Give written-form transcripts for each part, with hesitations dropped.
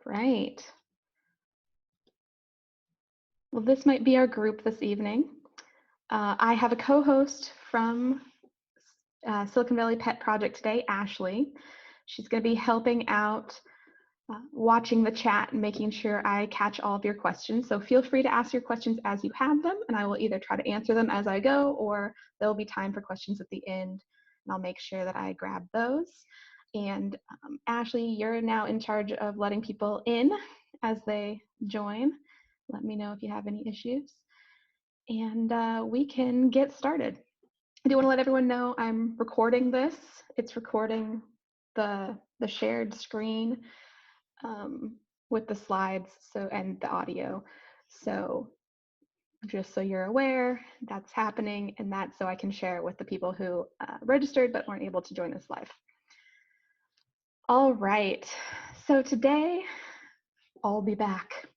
right. Well, this might be our group this evening. I have a co-host from Silicon Valley Pet Project today, Ashley. She's going to be helping out, watching the chat and making sure I catch all of your questions. So feel free to ask your questions as you have them, and I will either try to answer them as I go, or there'll be time for questions at the end, and I'll make sure that I grab those. And Ashley, you're now in charge of letting people in as they join. Let me know if you have any issues, and we can get started. I do want to let everyone know I'm recording this. It's recording the shared screen with the slides and the audio. So just so you're aware, that's happening, and that's so I can share it with the people who registered but weren't able to join us live. All right, so today I'll be back.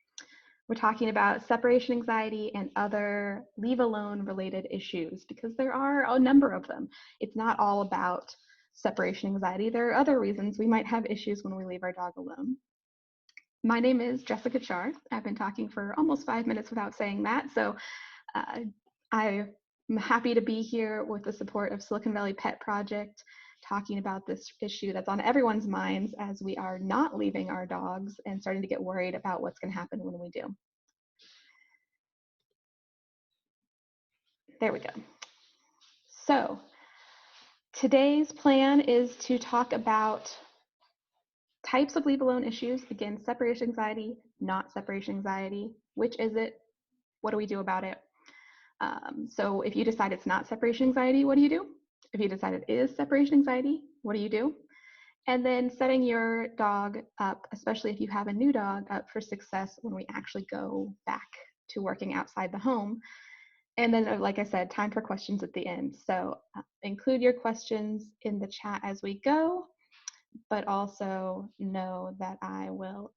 We're talking about separation anxiety and other leave alone related issues, because there are a number of them. It's not all about separation anxiety. There are other reasons we might have issues when we leave our dog alone. My name is Jessica Char. I've been talking for almost 5 minutes without saying that, so I'm happy to be here with the support of Silicon Valley Pet Project, talking about this issue that's on everyone's minds as we are not leaving our dogs and starting to get worried about what's going to happen when we do. There we go. So today's plan is to talk about types of leave alone issues. Again, separation anxiety, not separation anxiety. Which is it? What do we do about it? So if you decide it's not separation anxiety, what do you do? If you decide it is separation anxiety, what do you do? And then setting your dog up, especially if you have a new dog, up for success when we actually go back to working outside the home. And then, like I said, time for questions at the end. So include your questions in the chat as we go, but also know that I will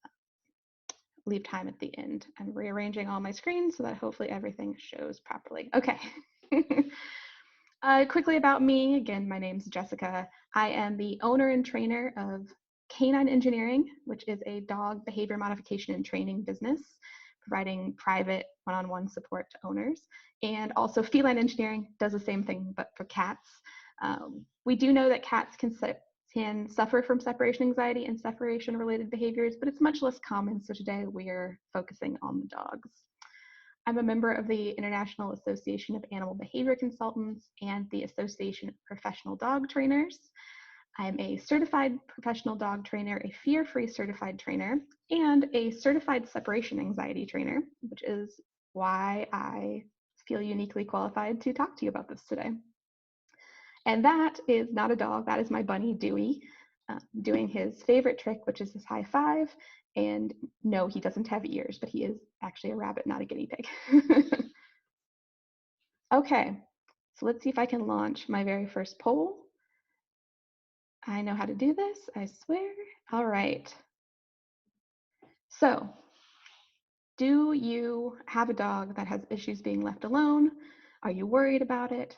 leave time at the end. I'm rearranging all my screens so that hopefully everything shows properly. Okay. Quickly about me, again, my name's Jessica. I am the owner and trainer of Canine Engineering, which is a dog behavior modification and training business, providing private one-on-one support to owners. And also Feline Engineering does the same thing, but for cats. We do know that cats can suffer from separation anxiety and separation-related behaviors, but it's much less common, so today we're focusing on the dogs. I'm a member of the International Association of Animal Behavior Consultants and the Association of Professional Dog Trainers. I'm a certified professional dog trainer, a fear-free certified trainer, and a certified separation anxiety trainer, which is why I feel uniquely qualified to talk to you about this today. And that is not a dog, that is my bunny, Dewey, doing his favorite trick, which is his high five. And no, he doesn't have ears, but he is actually a rabbit, not a guinea pig. Okay, so let's see if I can launch my very first poll. I know how to do this, I swear. All right. So, do you have a dog that has issues being left alone? Are you worried about it?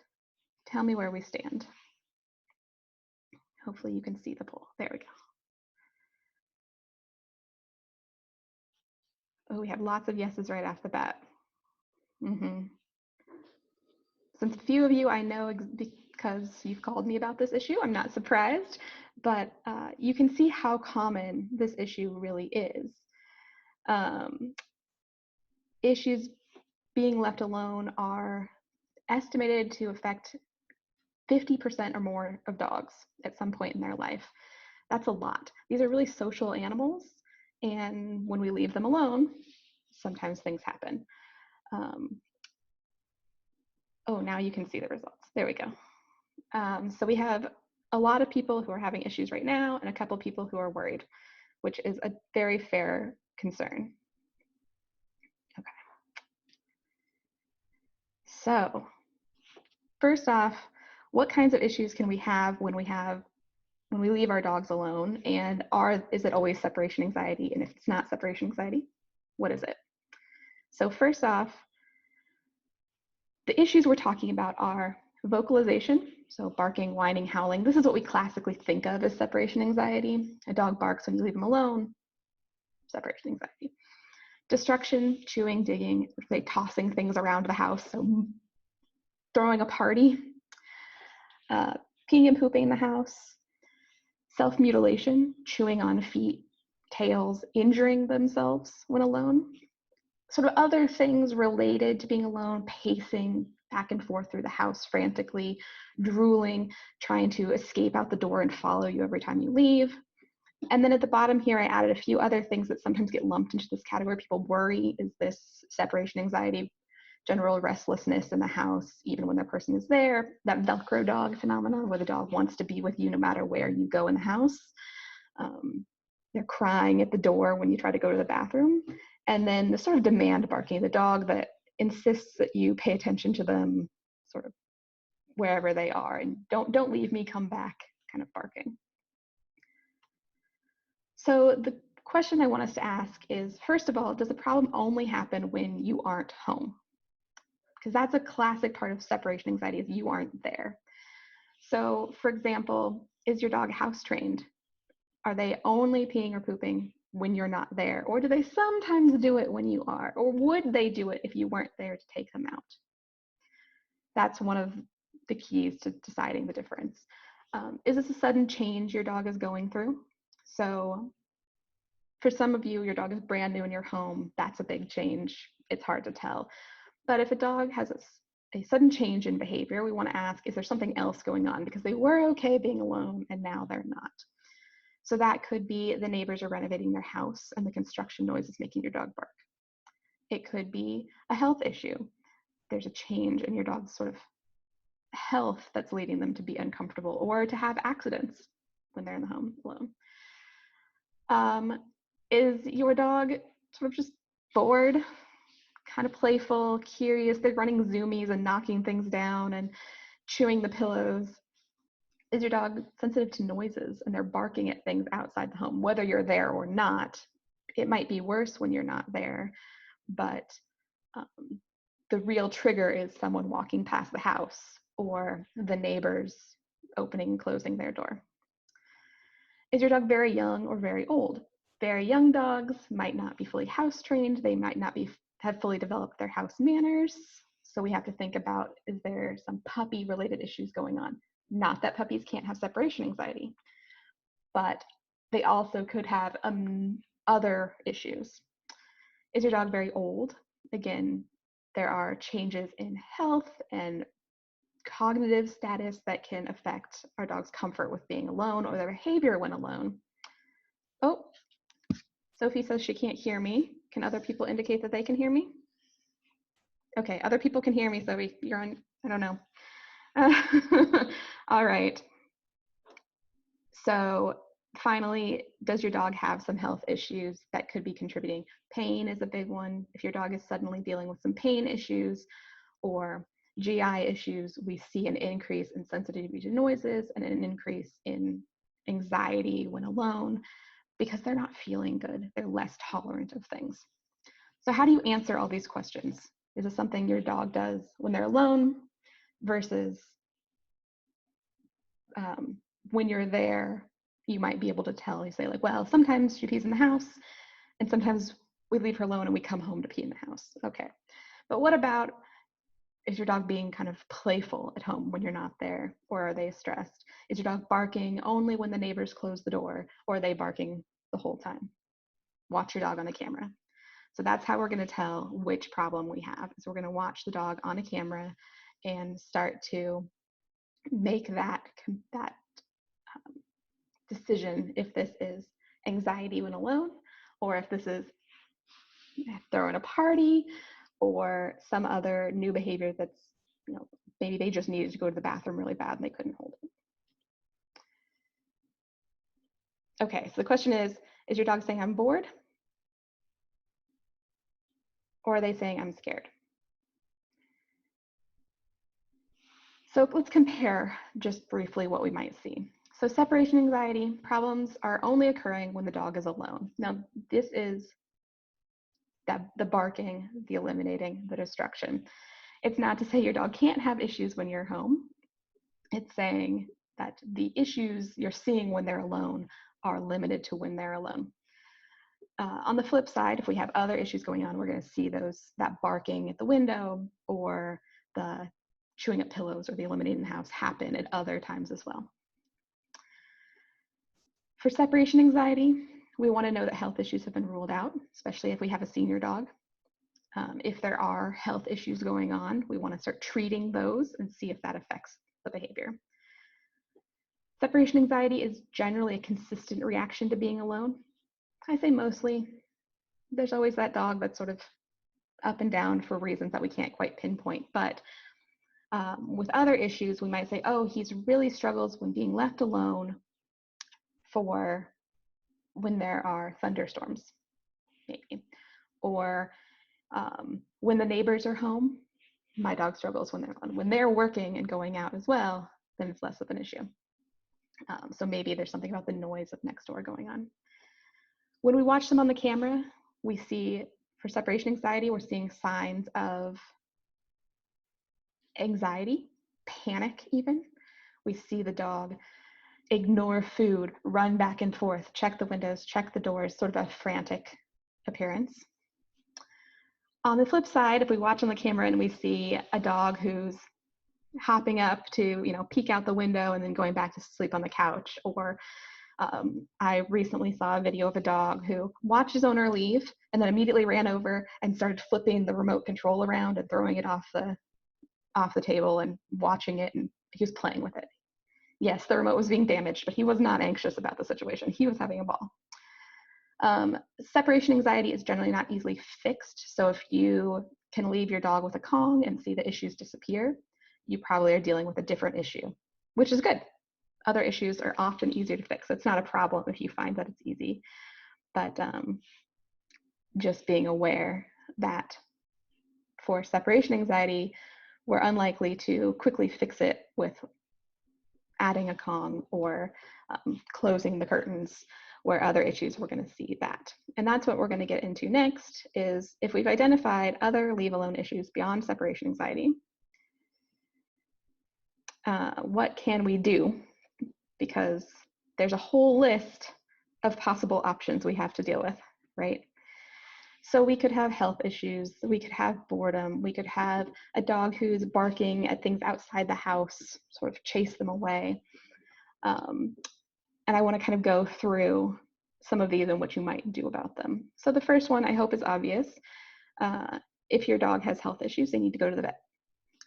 Tell me where we stand. Hopefully you can see the poll. There we go. Oh, we have lots of yeses right off the bat. Since a few of you I know because you've called me about this issue, I'm not surprised, but you can see how common this issue really is. Issues being left alone are estimated to affect 50% or more of dogs at some point in their life. That's a lot. These are really social animals, and when we leave them alone, sometimes things happen. Oh, now you can see the results. There we go. So we have a lot of people who are having issues right now and a couple people who are worried, which is a very fair concern. Okay. So first off, what kinds of issues can we have when we leave our dogs alone? And is it always separation anxiety? And if it's not separation anxiety, what is it? So first off, the issues we're talking about are vocalization, so barking, whining, howling. This is what we classically think of as separation anxiety. A dog barks when you leave him alone. separation anxiety. Destruction, chewing, digging, say tossing things around the house, so throwing a party, peeing and pooping in the house, self-mutilation, chewing on feet, tails, injuring themselves when alone, sort of other things related to being alone, pacing back and forth through the house frantically, drooling, trying to escape out the door and follow you every time you leave. And then at the bottom here, I added a few other things that sometimes get lumped into this category. People worry, is this separation anxiety, general restlessness in the house, even when their person is there, that Velcro dog phenomenon where the dog wants to be with you no matter where you go in the house. They're crying at the door when you try to go to the bathroom. And then the sort of demand barking, the dog that insists that you pay attention to them sort of wherever they are and don't leave me, come back kind of barking. So the question I want us to ask is, first of all, does the problem only happen when you aren't home? Because that's a classic part of separation anxiety, is you aren't there. So for example, is your dog house trained? Are they only peeing or pooping when you're not there? Or do they sometimes do it when you are? Or would they do it if you weren't there to take them out? That's one of the keys to deciding the difference. Is this a sudden change your dog is going through? So for some of you, your dog is brand new in your home. That's a big change. It's hard to tell. But if a dog has a sudden change in behavior, we want to ask, is there something else going on? Because they were okay being alone and now they're not. So that could be the neighbors are renovating their house and the construction noise is making your dog bark. It could be a health issue. There's a change in your dog's sort of health that's leading them to be uncomfortable or to have accidents when they're in the home alone. Is your dog sort of just bored, kind of playful, curious? They're running zoomies and knocking things down and chewing the pillows. Is your dog sensitive to noises and they're barking at things outside the home, whether you're there or not? It might be worse when you're not there, but the real trigger is someone walking past the house or the neighbors opening and closing their door. Is your dog very young or very old? Very young dogs might not be fully house trained. They might not have fully developed their house manners. So we have to think about, is there some puppy related issues going on? Not that puppies can't have separation anxiety, but they also could have other issues. Is your dog very old? Again, there are changes in health and cognitive status that can affect our dog's comfort with being alone or their behavior when alone. Oh, Sophie says she can't hear me. Can other people indicate that they can hear me? Okay, other people can hear me, Sophie. You're on, I don't know. All right. So finally, does your dog have some health issues that could be contributing? Pain is a big one. If your dog is suddenly dealing with some pain issues or GI issues, we see an increase in sensitivity to noises and an increase in anxiety when alone because they're not feeling good. They're less tolerant of things. So how do you answer all these questions? Is this something your dog does when they're alone versus when you're there, you might be able to tell. You say like, well, sometimes she pees in the house and sometimes we leave her alone and we come home to pee in the house. Okay. But what about, is your dog being kind of playful at home when you're not there? Or are they stressed? Is your dog barking only when the neighbors close the door? Or are they barking the whole time? Watch your dog on the camera. So that's how we're going to tell which problem we have. So we're going to watch the dog on a camera and start to make that decision if this is anxiety when alone, or if this is throwing a party, or some other new behavior that's, maybe they just needed to go to the bathroom really bad and they couldn't hold it. Okay, so the question is your dog saying I'm bored? Or are they saying I'm scared? So let's compare just briefly what we might see. So separation anxiety problems are only occurring when the dog is alone. Now, this is the barking, the eliminating, the destruction. It's not to say your dog can't have issues when you're home. It's saying that the issues you're seeing when they're alone are limited to when they're alone. On the flip side, if we have other issues going on, we're going to see that barking at the window or the chewing up pillows or the eliminating the house happen at other times as well. For separation anxiety, we want to know that health issues have been ruled out, especially if we have a senior dog. If there are health issues going on, we want to start treating those and see if that affects the behavior. Separation anxiety is generally a consistent reaction to being alone. I say mostly. There's always that dog that's sort of up and down for reasons that we can't quite pinpoint. But with other issues, we might say, oh, he's really struggles when being left alone for when there are thunderstorms, maybe. Or when the neighbors are home, my dog struggles when they're alone. When they're working and going out as well, then it's less of an issue. So maybe there's something about the noise of next door going on. When we watch them on the camera, we see, for separation anxiety, we're seeing signs of anxiety, panic even. We see the dog ignore food, run back and forth, check the windows, check the doors, sort of a frantic appearance. On the flip side, if we watch on the camera and we see a dog who's hopping up to, peek out the window and then going back to sleep on the couch, or I recently saw a video of a dog who watched his owner leave and then immediately ran over and started flipping the remote control around and throwing it off the table and watching it, and he was playing with it. Yes, the remote was being damaged, but he was not anxious about the situation. He was having a ball. Separation anxiety is generally not easily fixed. So if you can leave your dog with a Kong and see the issues disappear, you probably are dealing with a different issue, which is good. Other issues are often easier to fix. It's not a problem if you find that it's easy, but just being aware that for separation anxiety, we're unlikely to quickly fix it with adding a Kong or closing the curtains, where other issues we're going to see that. And that's what we're going to get into next, is if we've identified other leave alone issues beyond separation anxiety, what can we do? Because there's a whole list of possible options we have to deal with, right? So we could have health issues, we could have boredom, we could have a dog who's barking at things outside the house, sort of chase them away. And I want to kind of go through some of these and what you might do about them. So the first one I hope is obvious. If your dog has health issues, they need to go to the vet.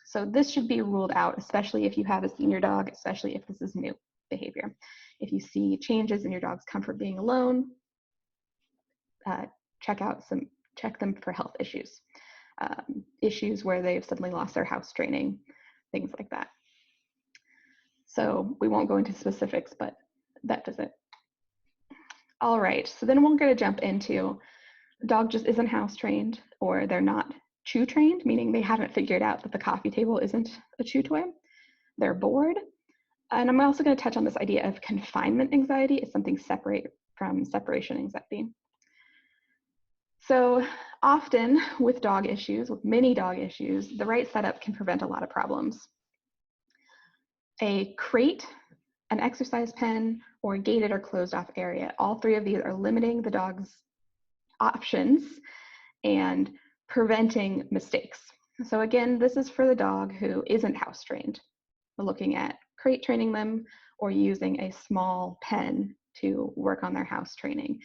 So this should be ruled out, especially if you have a senior dog, especially if this is new behavior. If you see changes in your dog's comfort being alone, check them for health issues. Issues where they've suddenly lost their house training, things like that. So we won't go into specifics, but that does it. All right, so then we're going to jump into the dog just isn't house trained, or they're not chew trained, meaning they haven't figured out that the coffee table isn't a chew toy. They're bored. And I'm also going to touch on this idea of confinement anxiety as something separate from separation anxiety. So often with dog issues, with many dog issues, the right setup can prevent a lot of problems. A crate, an exercise pen, or a gated or closed off area, all three of these are limiting the dog's options and preventing mistakes. So again, this is for the dog who isn't house trained. We're looking at crate training them or using a small pen to work on their house training.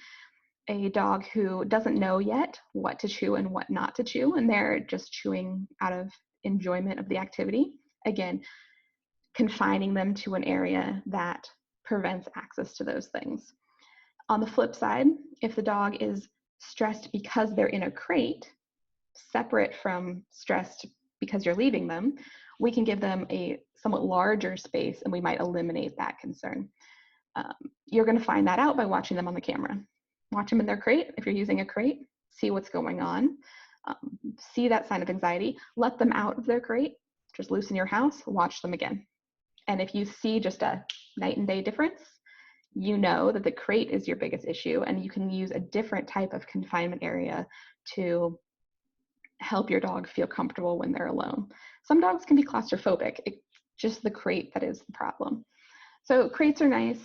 A dog who doesn't know yet what to chew and what not to chew, and they're just chewing out of enjoyment of the activity. Again, confining them to an area that prevents access to those things. On the flip side, if the dog is stressed because they're in a crate, separate from stressed because you're leaving them, we can give them a somewhat larger space and we might eliminate that concern. You're going to find that out by watching them on the camera. Watch them in their crate. If you're using a crate, see what's going on. See that sign of anxiety. Let them out of their crate. Just loosen your house. Watch them again. And if you see just a night and day difference, you know that the crate is your biggest issue, and you can use a different type of confinement area to help your dog feel comfortable when they're alone. Some dogs can be claustrophobic. It's just the crate that is the problem. So crates are nice.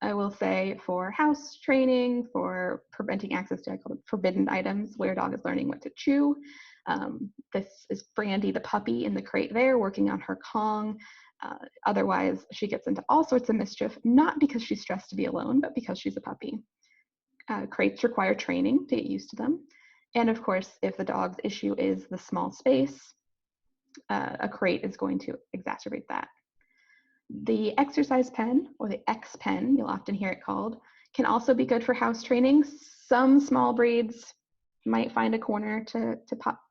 I will say for house training, for preventing access to, I call them forbidden items, where a dog is learning what to chew. This is Brandy, the puppy in the crate there, working on her Kong. Otherwise, she gets into all sorts of mischief, not because she's stressed to be alone, but because she's a puppy. Crates require training to get used to them. And of course, if the dog's issue is the small space, a crate is going to exacerbate that. The exercise pen, or the X pen, you'll often hear it called, can also be good for house training. Some small breeds might find a corner to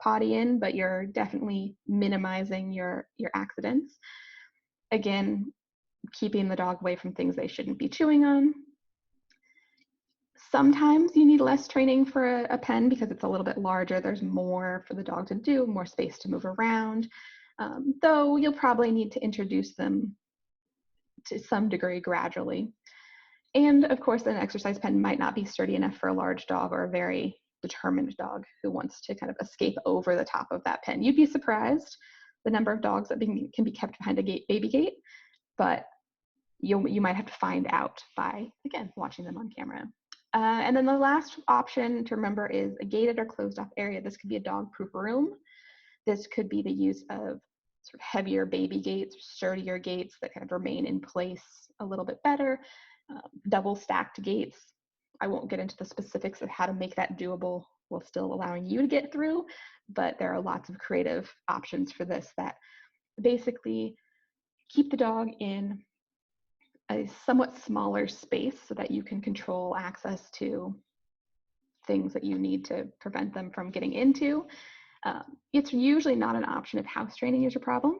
potty in, but you're definitely minimizing your accidents. Again, keeping the dog away from things they shouldn't be chewing on. Sometimes you need less training for a pen because it's a little bit larger. There's more for the dog to do, more space to move around, though you'll probably need to introduce them to some degree gradually. And of course, an exercise pen might not be sturdy enough for a large dog or a very determined dog who wants to kind of escape over the top of that pen. You'd be surprised the number of dogs that can be kept behind a baby gate, but you might have to find out by, again, watching them on camera. And then the last option to remember is a gated or closed off area. This could be a dog-proof room. This could be the use of sort of heavier baby gates, sturdier gates that kind of remain in place a little bit better, double stacked gates. I won't get into the specifics of how to make that doable while still allowing you to get through, but there are lots of creative options for this that basically keep the dog in a somewhat smaller space so that you can control access to things that you need to prevent them from getting into. It's usually not an option if house training is your problem,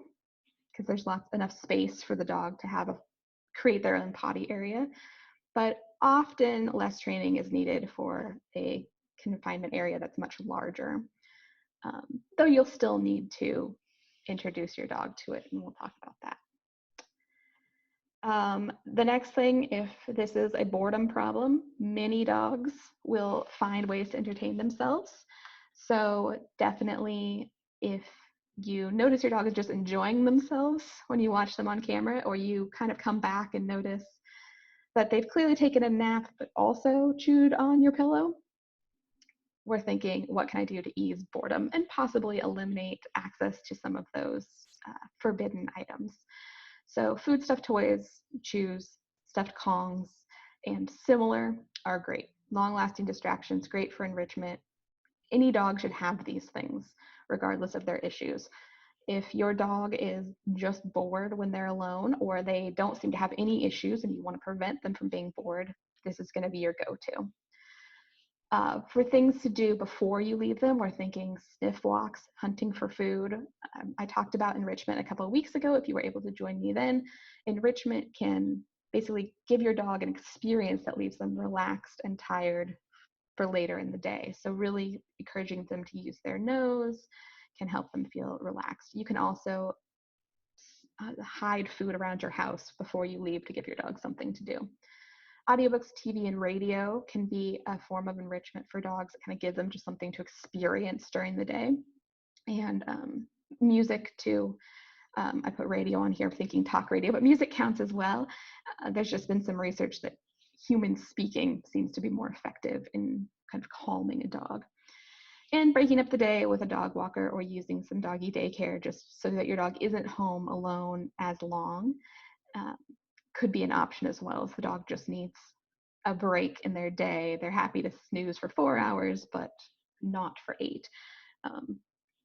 because there's enough space for the dog to create their own potty area. But often less training is needed for a confinement area that's much larger, though you'll still need to introduce your dog to it, and we'll talk about that. The next thing, if this is a boredom problem, many dogs will find ways to entertain themselves. So definitely, if you notice your dog is just enjoying themselves when you watch them on camera, or you kind of come back and notice that they've clearly taken a nap but also chewed on your pillow, we're thinking, what can I do to ease boredom and possibly eliminate access to some of those forbidden items? So food stuffed toys, chews, stuffed Kongs, and similar are great. Long-lasting distractions, great for enrichment. Any dog should have these things, regardless of their issues. If your dog is just bored when they're alone, or they don't seem to have any issues and you want to prevent them from being bored, this is going to be your go-to. For things to do before you leave them, we're thinking sniff walks, hunting for food. I talked about enrichment a couple of weeks ago. If you were able to join me then, enrichment can basically give your dog an experience that leaves them relaxed and tired for later in the day. So really encouraging them to use their nose can help them feel relaxed. You can also hide food around your house before you leave to give your dog something to do. Audiobooks, TV, and radio can be a form of enrichment for dogs that kind of give them just something to experience during the day. And music too. I put radio on here thinking talk radio, but music counts as well. There's just been some research that human speaking seems to be more effective in kind of calming a dog. And breaking up the day with a dog walker or using some doggy daycare just so that your dog isn't home alone as long could be an option as well. If the dog just needs a break in their day, they're happy to snooze for 4 hours, but not for 8.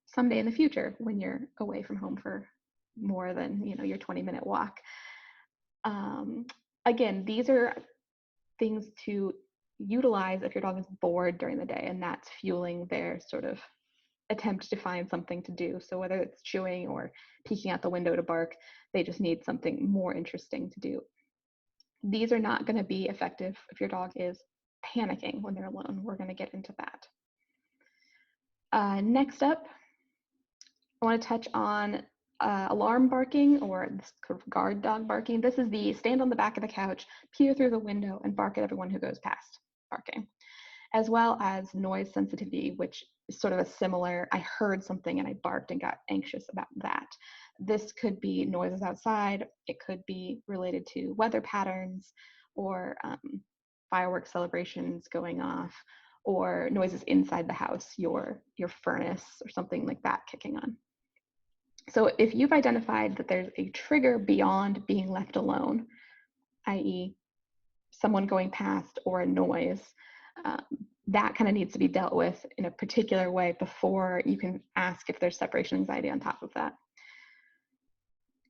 Someday in the future, when you're away from home for more than your 20-minute walk. Again, these are things to utilize if your dog is bored during the day, and that's fueling their sort of attempt to find something to do. So whether it's chewing or peeking out the window to bark, they just need something more interesting to do. These are not going to be effective if your dog is panicking when they're alone. We're going to get into that. Next up, I want to touch on alarm barking, or this sort of guard dog barking. This is the stand on the back of the couch, peer through the window, and bark at everyone who goes past barking, as well as noise sensitivity, which is sort of a similar, I heard something and I barked and got anxious about that. This could be noises outside. It could be related to weather patterns or fireworks celebrations going off, or noises inside the house, your furnace or something like that kicking on. So if you've identified that there's a trigger beyond being left alone, i.e. someone going past or a noise, um, that kind of needs to be dealt with in a particular way before you can ask if there's separation anxiety on top of that.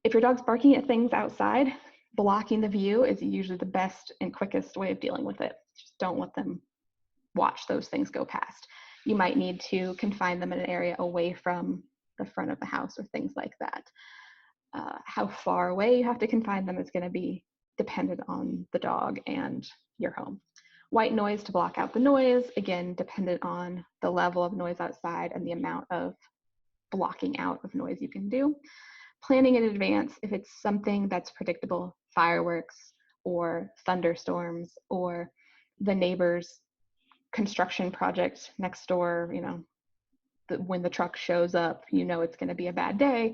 If your dog's barking at things outside, blocking the view is usually the best and quickest way of dealing with it. Just don't let them watch those things go past. You might need to confine them in an area away from the front of the house or things like that. How far away you have to confine them is going to be dependent on the dog and your home. White noise to block out the noise, again, dependent on the level of noise outside and the amount of blocking out of noise you can do. Planning in advance, if it's something that's predictable, fireworks or thunderstorms or the neighbor's construction project next door, when the truck shows up, it's going to be a bad day.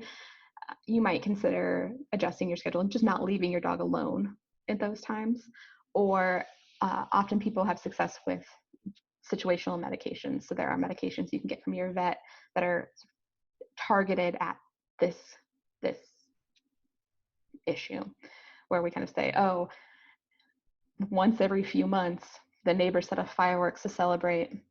You might consider adjusting your schedule and just not leaving your dog alone at those times. Or often people have success with situational medications. So there are medications you can get from your vet that are targeted at this issue, where we kind of say, oh, once every few months, the neighbors set up fireworks to celebrate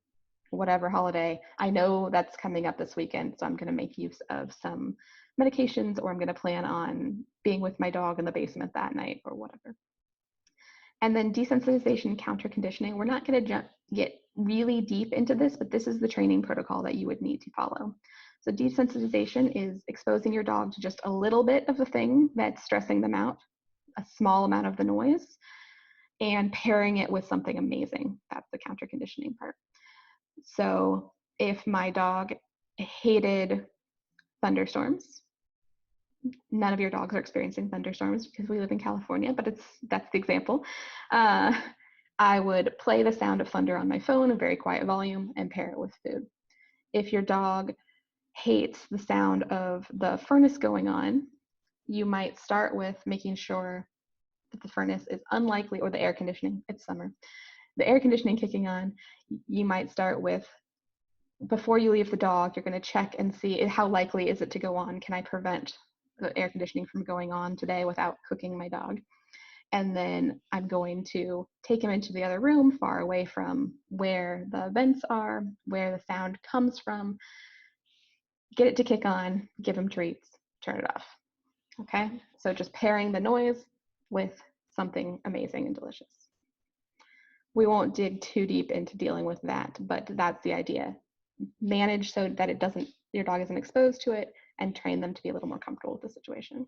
whatever holiday. I know that's coming up this weekend, so I'm going to make use of some medications, or I'm going to plan on being with my dog in the basement that night or whatever. And then desensitization, counter conditioning. We're not going to get really deep into this, but this is the training protocol that you would need to follow. So desensitization is exposing your dog to just a little bit of the thing that's stressing them out, a small amount of the noise, and pairing it with something amazing. That's the counter conditioning part. So if my dog hated thunderstorms, none of your dogs are experiencing thunderstorms because we live in California, but that's the example. I would play the sound of thunder on my phone, a very quiet volume, and pair it with food. If your dog hates the sound of the furnace going on, you might start with making sure that the furnace is unlikely, or the air conditioning, it's summer, the air conditioning kicking on. You might start with, before you leave the dog, you're going to check and see how likely is it to go on. Can I prevent the air conditioning from going on today without cooking my dog? And then I'm going to take him into the other room, far away from where the vents are, where the sound comes from, get it to kick on, give him treats, turn it off. Okay, so just pairing the noise with something amazing and delicious. We won't dig too deep into dealing with that, but that's the idea. Manage so that your dog isn't exposed to it, and train them to be a little more comfortable with the situation.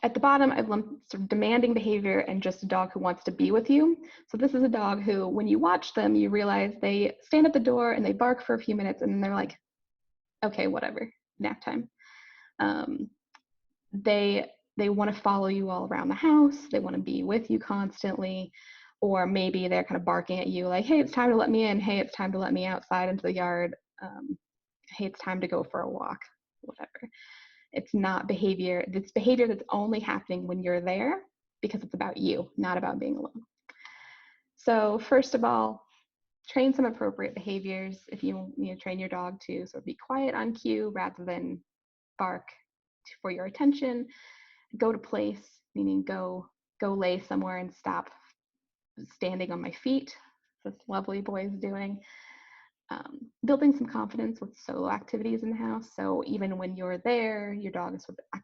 At the bottom, I've lumped sort of demanding behavior and just a dog who wants to be with you. So this is a dog who, when you watch them, you realize they stand at the door and they bark for a few minutes, and then they're like, okay, whatever, nap time. They want to follow you all around the house. They want to be with you constantly. Or maybe they're kind of barking at you like, hey, it's time to let me in. Hey, it's time to let me outside into the yard. Hey, it's time to go for a walk, whatever. It's not behavior. It's behavior that's only happening when you're there, because it's about you, not about being alone. So first of all, train some appropriate behaviors. If you train your dog to sort of be quiet on cue rather than bark for your attention. Go to place, meaning go lay somewhere and stop standing on my feet. This lovely boy is doing. Building some confidence with solo activities in the house. So even when you're there, your dog is sort of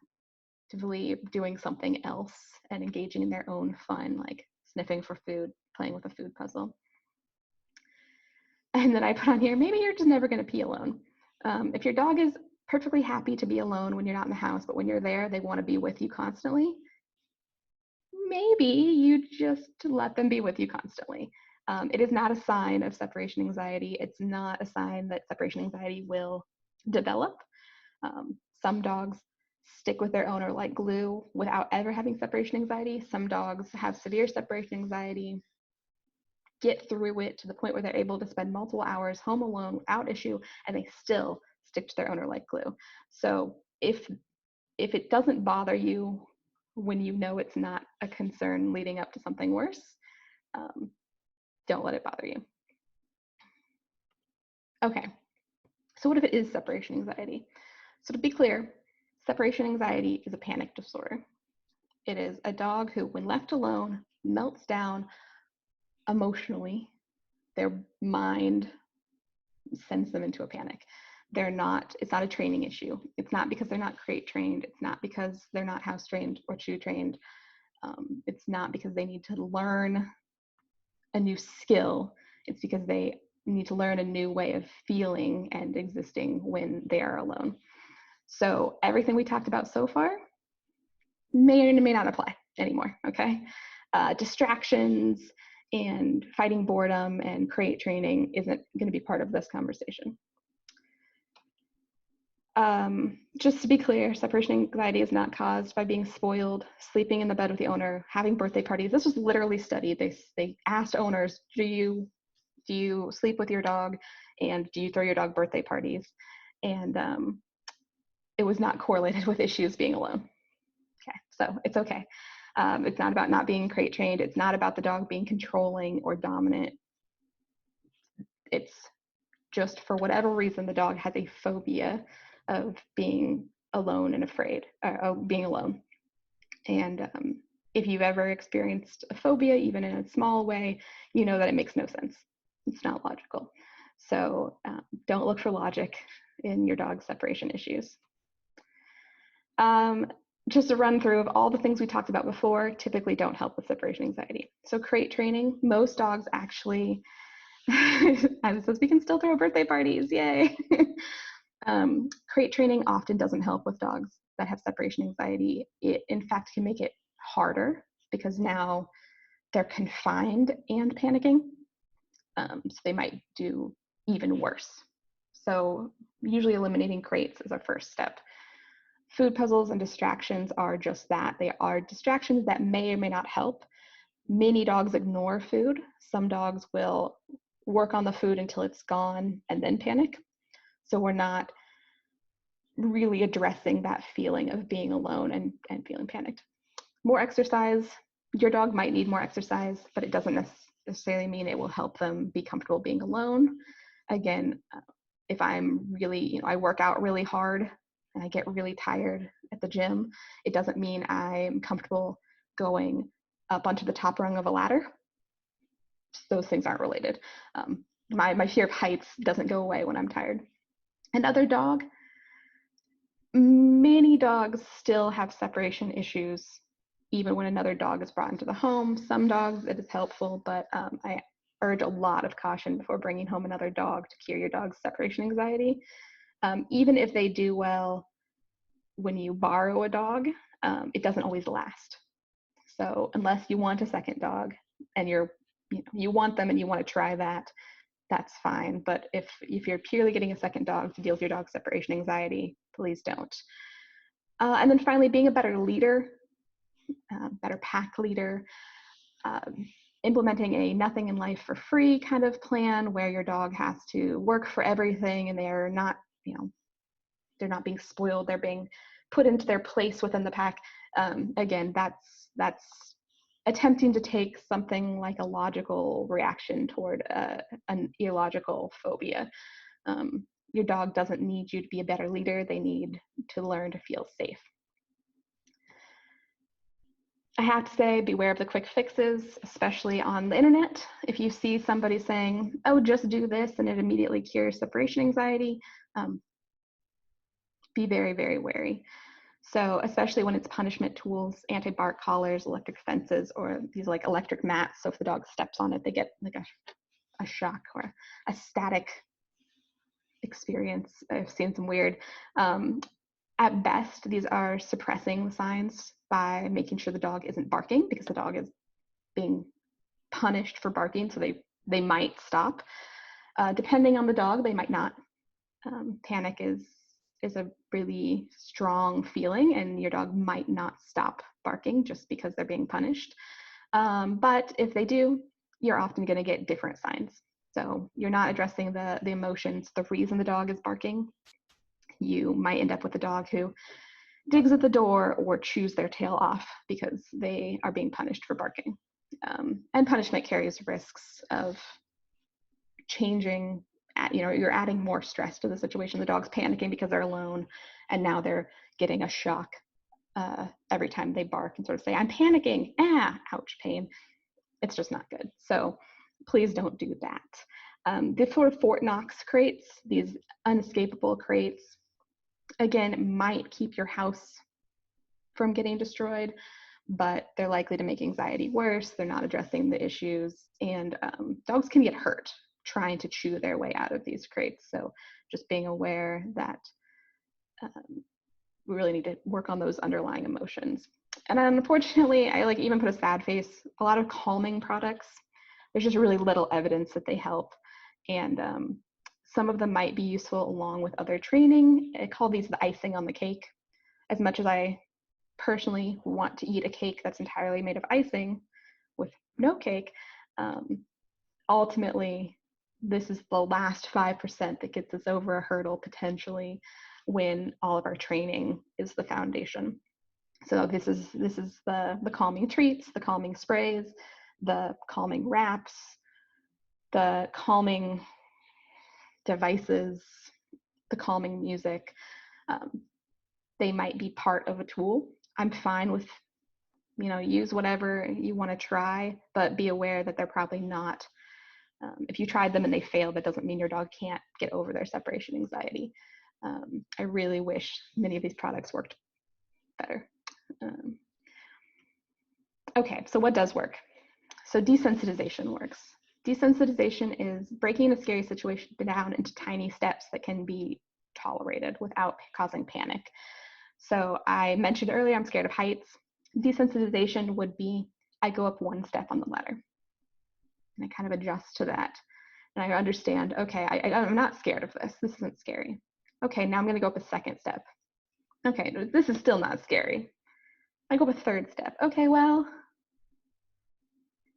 actively doing something else and engaging in their own fun, like sniffing for food, playing with a food puzzle. And then I put on here, maybe you're just never going to pee alone. If your dog is perfectly happy to be alone when you're not in the house, but when you're there, they want to be with you constantly, maybe you just let them be with you constantly. It is not a sign of separation anxiety. It's not a sign that separation anxiety will develop. Some dogs stick with their owner like glue without ever having separation anxiety. Some dogs have severe separation anxiety, get through it to the point where they're able to spend multiple hours home alone without issue, and they still stick to their owner like glue. So if it doesn't bother you when you know it's not a concern leading up to something worse, don't let it bother you. Okay, so what if it is separation anxiety? So to be clear, separation anxiety is a panic disorder. It is a dog who, when left alone, melts down emotionally. Their mind sends them into a panic. It's not a training issue. It's not because they're not crate trained. It's not because they're not house trained or chew trained. It's not because they need to learn a new skill. It's because they need to learn a new way of feeling and existing when they are alone. So everything we talked about so far may or may not apply anymore, okay? Distractions and fighting boredom and crate training isn't going to be part of this conversation. Just to be clear, separation anxiety is not caused by being spoiled, sleeping in the bed with the owner, having birthday parties. This was literally studied. They asked owners, do you sleep with your dog, and do you throw your dog birthday parties? And it was not correlated with issues being alone. Okay, so it's okay. It's not about not being crate trained. It's not about the dog being controlling or dominant. It's just for whatever reason, the dog has a phobia of being alone and afraid, of being alone. And if you've ever experienced a phobia, even in a small way, you know that it makes no sense. It's not logical. So don't look for logic in your dog's separation issues. Just a run through of all the things we talked about before typically don't help with separation anxiety. So crate training, most dogs actually, and so we can still throw birthday parties, yay. Crate training often doesn't help with dogs that have separation anxiety. It, in fact, can make it harder because now they're confined and panicking. So they might do even worse. So usually eliminating crates is our first step. Food puzzles and distractions are just that. They are distractions that may or may not help. Many dogs ignore food. Some dogs will work on the food until it's gone and then panic. So we're not really addressing that feeling of being alone and feeling panicked. More exercise. Your dog might need more exercise, but it doesn't necessarily mean it will help them be comfortable being alone. Again, if I'm really, I work out really hard and I get really tired at the gym, it doesn't mean I'm comfortable going up onto the top rung of a ladder. Those things aren't related. My fear of heights doesn't go away when I'm tired. Another dog, many dogs still have separation issues even when another dog is brought into the home. Some dogs it is helpful, but I urge a lot of caution before bringing home another dog to cure your dog's separation anxiety. Even if they do well when you borrow a dog, it doesn't always last. So unless you want a second dog and you want them and you want to try that, that's fine. But if you're purely getting a second dog to deal with your dog's separation anxiety, please don't. And then finally, being a better leader, better pack leader, implementing a nothing in life for free kind of plan where your dog has to work for everything and they're not, they're not being spoiled, they're being put into their place within the pack. Again, that's attempting to take something like a logical reaction toward an illogical phobia. Your dog doesn't need you to be a better leader. They need to learn to feel safe. I have to say, beware of the quick fixes, especially on the internet. If you see somebody saying, oh, just do this and it immediately cures separation anxiety, be very, very wary. So especially when it's punishment tools, anti-bark collars, electric fences, or these like electric mats. So if the dog steps on it, they get like a shock or a static experience. I've seen some weird. At best, these are suppressing the signs by making sure the dog isn't barking because the dog is being punished for barking. So they might stop. Depending on the dog, they might not. Panic is a really strong feeling and your dog might not stop barking just because they're being punished. But if they do, you're often going to get different signs. So you're not addressing the emotions, the reason the dog is barking. You might end up with a dog who digs at the door or chews their tail off because they are being punished for barking. And punishment carries risks of changing, you're adding more stress to the situation. The dog's panicking because they're alone, and now they're getting a shock every time they bark and sort of say, I'm panicking, ouch, pain. It's just not good. So please don't do that. This sort of Fort Knox crates, these unescapable crates, again, might keep your house from getting destroyed, but they're likely to make anxiety worse. They're not addressing the issues, and dogs can get hurt trying to chew their way out of these crates. So just being aware that we really need to work on those underlying emotions. And unfortunately, I even put a sad face. A lot of calming products, there's just really little evidence that they help. And some of them might be useful along with other training. I call these the icing on the cake. As much as I personally want to eat a cake that's entirely made of icing with no cake, ultimately, this is the last 5% that gets us over a hurdle potentially when all of our training is the foundation. So this is the calming treats, the calming sprays, the calming wraps, the calming devices, the calming music. They might be part of a tool. I'm fine with, use whatever you want to try, but be aware that they're probably not. If you tried them and they fail, that doesn't mean your dog can't get over their separation anxiety. I really wish many of these products worked better. Okay, so what does work? So desensitization works. Desensitization is breaking a scary situation down into tiny steps that can be tolerated without causing panic. So I mentioned earlier, I'm scared of heights. Desensitization would be, I go up one step on the ladder and I kind of adjust to that. And I understand, okay, I'm not scared of this. This isn't scary. Okay, now I'm gonna go up a second step. Okay, this is still not scary. I go up a third step. Okay, well,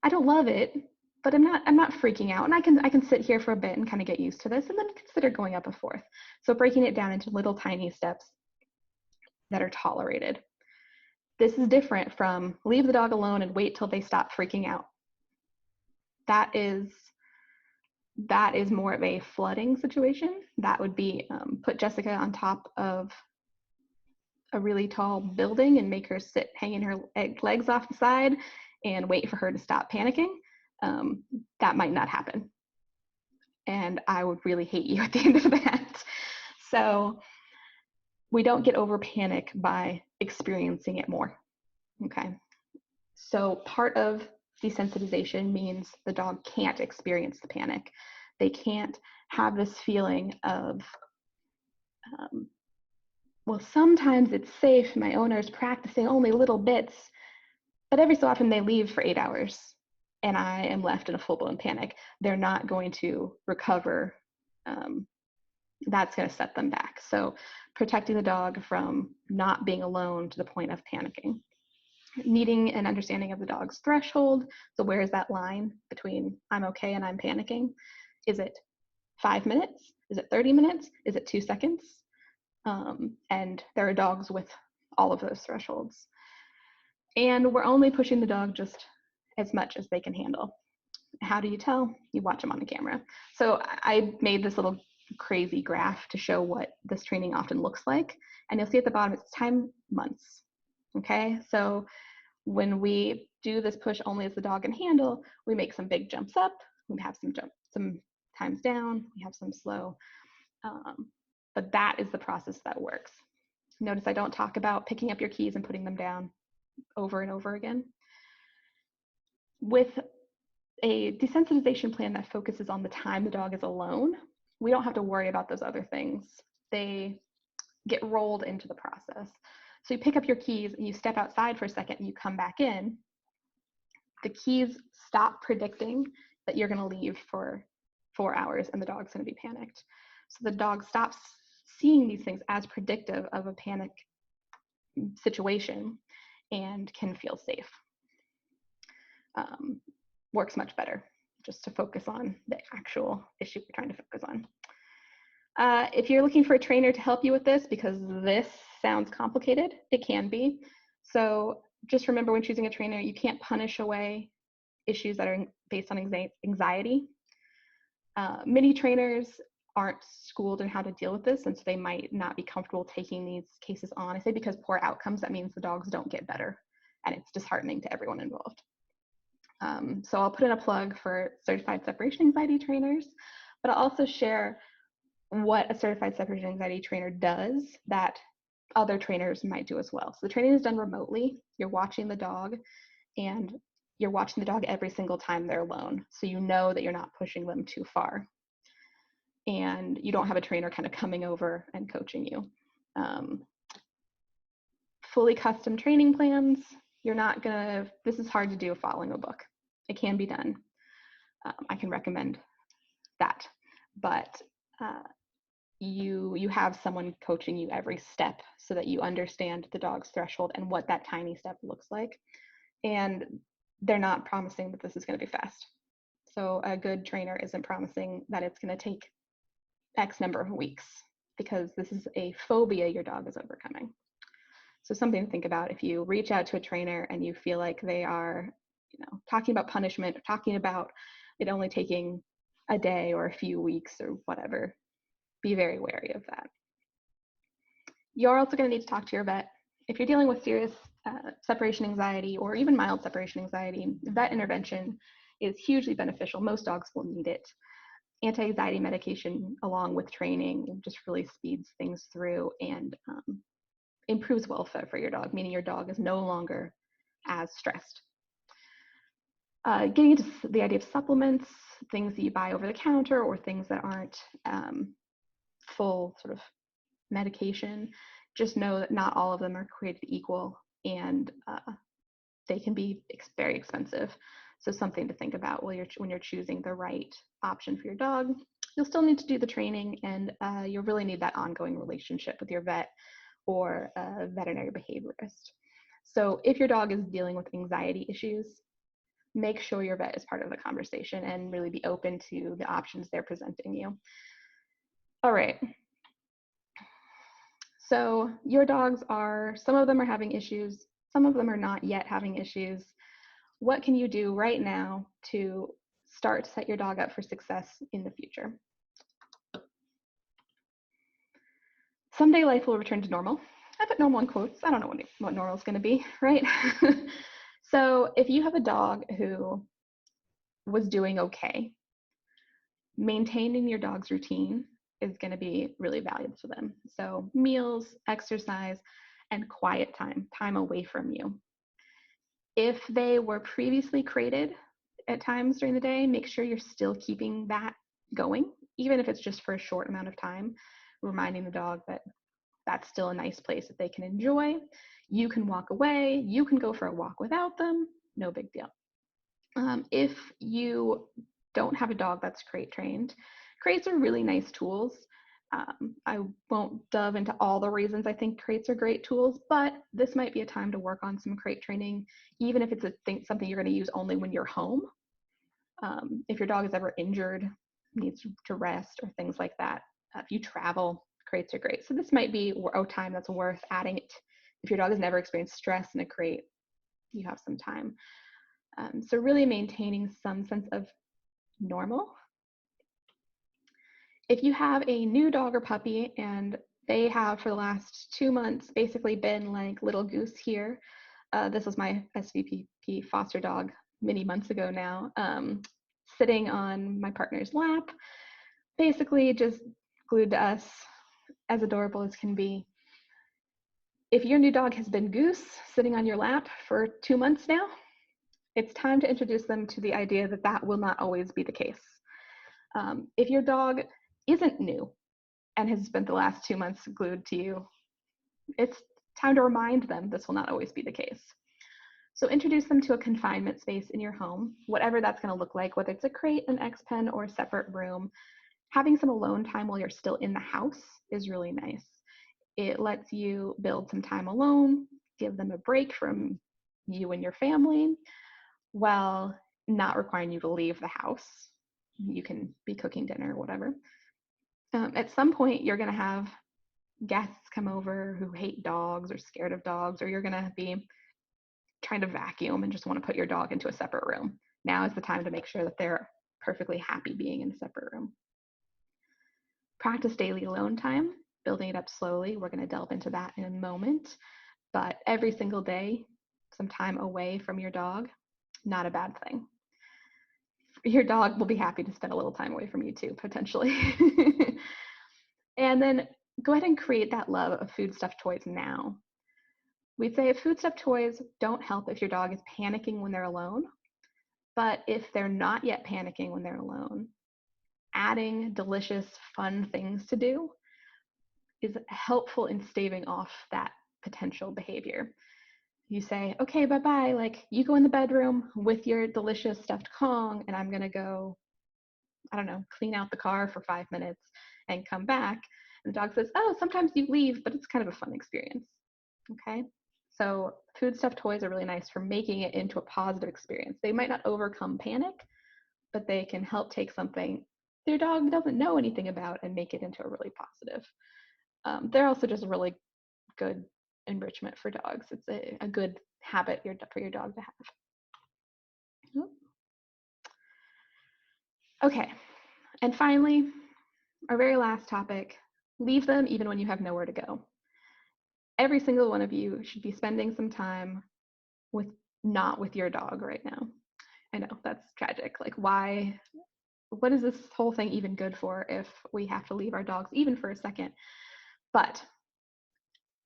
I don't love it, but I'm not freaking out. And I can sit here for a bit and kind of get used to this and then consider going up a fourth. So breaking it down into little tiny steps that are tolerated. This is different from leave the dog alone and wait till they stop freaking out. That is more of a flooding situation. That would be put Jessica on top of a really tall building and make her sit hanging her legs off the side and wait for her to stop panicking. That might not happen. And I would really hate you at the end of that. So we don't get over panic by experiencing it more. Okay. So part of desensitization means the dog can't experience the panic. They can't have this feeling of, well, sometimes it's safe. My owner is practicing only little bits, but every so often they leave for 8 hours and I am left in a full-blown panic. They're not going to recover. That's going to set them back. So protecting the dog from not being alone to the point of panicking. Needing an understanding of the dog's threshold. So where is that line between I'm okay and I'm panicking? Is it 5 minutes? Is it 30 minutes? Is it 2 seconds? And there are dogs with all of those thresholds. And we're only pushing the dog just as much as they can handle. How do you tell? You watch them on the camera. So I made this little crazy graph to show what this training often looks like. And you'll see at the bottom, it's time months. Okay, so when we do this push only as the dog can handle, we make some big jumps up, we have some times down, we have some slow, but that is the process that works. Notice I don't talk about picking up your keys and putting them down over and over again. With a desensitization plan that focuses on the time the dog is alone, we don't have to worry about those other things. They get rolled into the process. So you pick up your keys and you step outside for a second and you come back in. The keys stop predicting that you're going to leave for 4 hours and the dog's going to be panicked. So the dog stops seeing these things as predictive of a panic situation and can feel safe. Works much better just to focus on the actual issue we're trying to focus on. If you're looking for a trainer to help you with this, because this sounds complicated, it can be. So just remember, when choosing a trainer, you can't punish away issues that are based on anxiety. Many trainers aren't schooled in how to deal with this, and so they might not be comfortable taking these cases on. I say because poor outcomes, that means the dogs don't get better, and it's disheartening to everyone involved. So I'll put in a plug for certified separation anxiety trainers, but I'll also share what a certified separation anxiety trainer does that other trainers might do as well. So the training is done remotely. You're watching the dog, and you're watching the dog every single time they're alone. So you know that you're not pushing them too far. And you don't have a trainer kind of coming over and coaching you. Fully custom training plans, you're not gonna, this is hard to do following a book. It can be done. I can recommend that. But you have someone coaching you every step so that you understand the dog's threshold and what that tiny step looks like. And they're not promising that this is going to be fast. So a good trainer isn't promising that it's going to take X number of weeks, because this is a phobia your dog is overcoming. So something to think about if you reach out to a trainer and you feel like they are, talking about punishment or talking about it only taking a day or a few weeks or whatever. Be very wary of that. You're also going to need to talk to your vet. If you're dealing with serious separation anxiety or even mild separation anxiety, vet intervention is hugely beneficial. Most dogs will need it. Anti-anxiety medication along with training just really speeds things through and improves welfare for your dog, meaning your dog is no longer as stressed. Getting into the idea of supplements, things that you buy over the counter or things that aren't full sort of medication, just know that not all of them are created equal, and they can be very expensive. So something to think about when you're choosing the right option for your dog. You'll still need to do the training, and you'll really need that ongoing relationship with your vet or a veterinary behaviorist. So if your dog is dealing with anxiety issues, make sure your vet is part of the conversation and really be open to the options they're presenting you. All right. So your dogs some of them are having issues, some of them are not yet having issues. What can you do right now to start to set your dog up for success in the future? Someday life will return to normal. I put normal in quotes. I don't know what normal is going to be, right? So if you have a dog who was doing okay, maintaining your dog's routine is going to be really valuable to them. So meals, exercise, and quiet time away from you. If they were previously crated at times during the day, make sure you're still keeping that going, even if it's just for a short amount of time, reminding the dog that that's still a nice place that they can enjoy. You can walk away, you can go for a walk without them, no big deal. If you don't have a dog that's crate trained, crates are really nice tools. I won't delve into all the reasons I think crates are great tools, but this might be a time to work on some crate training, even if it's something you're going to use only when you're home. If your dog is ever injured, needs to rest or things like that, if you travel, crates are great. So this might be a time that's worth adding it. If your dog has never experienced stress in a crate, you have some time. So really maintaining some sense of normal. If you have a new dog or puppy and they have for the last 2 months basically been like little goose here, this was my SVPP foster dog many months ago now, sitting on my partner's lap, basically just glued to us, as adorable as can be. If your new dog has been goose sitting on your lap for 2 months now, it's time to introduce them to the idea that that will not always be the case. If your dog isn't new and has spent the last 2 months glued to you, it's time to remind them this will not always be the case. So introduce them to a confinement space in your home, whatever that's going to look like, whether it's a crate, an X-pen, or a separate room. Having some alone time while you're still in the house is really nice. It lets you build some time alone, give them a break from you and your family, while not requiring you to leave the house. You can be cooking dinner or whatever. At some point, you're going to have guests come over who hate dogs or scared of dogs, or you're going to be trying to vacuum and just want to put your dog into a separate room. Now is the time to make sure that they're perfectly happy being in a separate room. Practice daily alone time, building it up slowly. We're going to delve into that in a moment. But every single day, some time away from your dog, not a bad thing. Your dog will be happy to spend a little time away from you too, potentially. And then go ahead and create that love of food stuffed toys now. We'd say food stuffed toys don't help if your dog is panicking when they're alone, but if they're not yet panicking when they're alone, adding delicious, fun things to do is helpful in staving off that potential behavior. You say, okay, bye-bye, like you go in the bedroom with your delicious stuffed Kong, and I'm gonna go, I don't know, clean out the car for 5 minutes and come back. And the dog says, oh, sometimes you leave, but it's kind of a fun experience. Okay. So food stuffed toys are really nice for making it into a positive experience. They might not overcome panic, but they can help take something your dog doesn't know anything about and make it into a really positive. They're also just really good enrichment for dogs. It's a good habit for your dog to have. Okay, and finally, our very last topic, leave them even when you have nowhere to go. Every single one of you should be spending some time not with your dog right now. I know that's tragic. Like, why? What is this whole thing even good for if we have to leave our dogs even for a second? But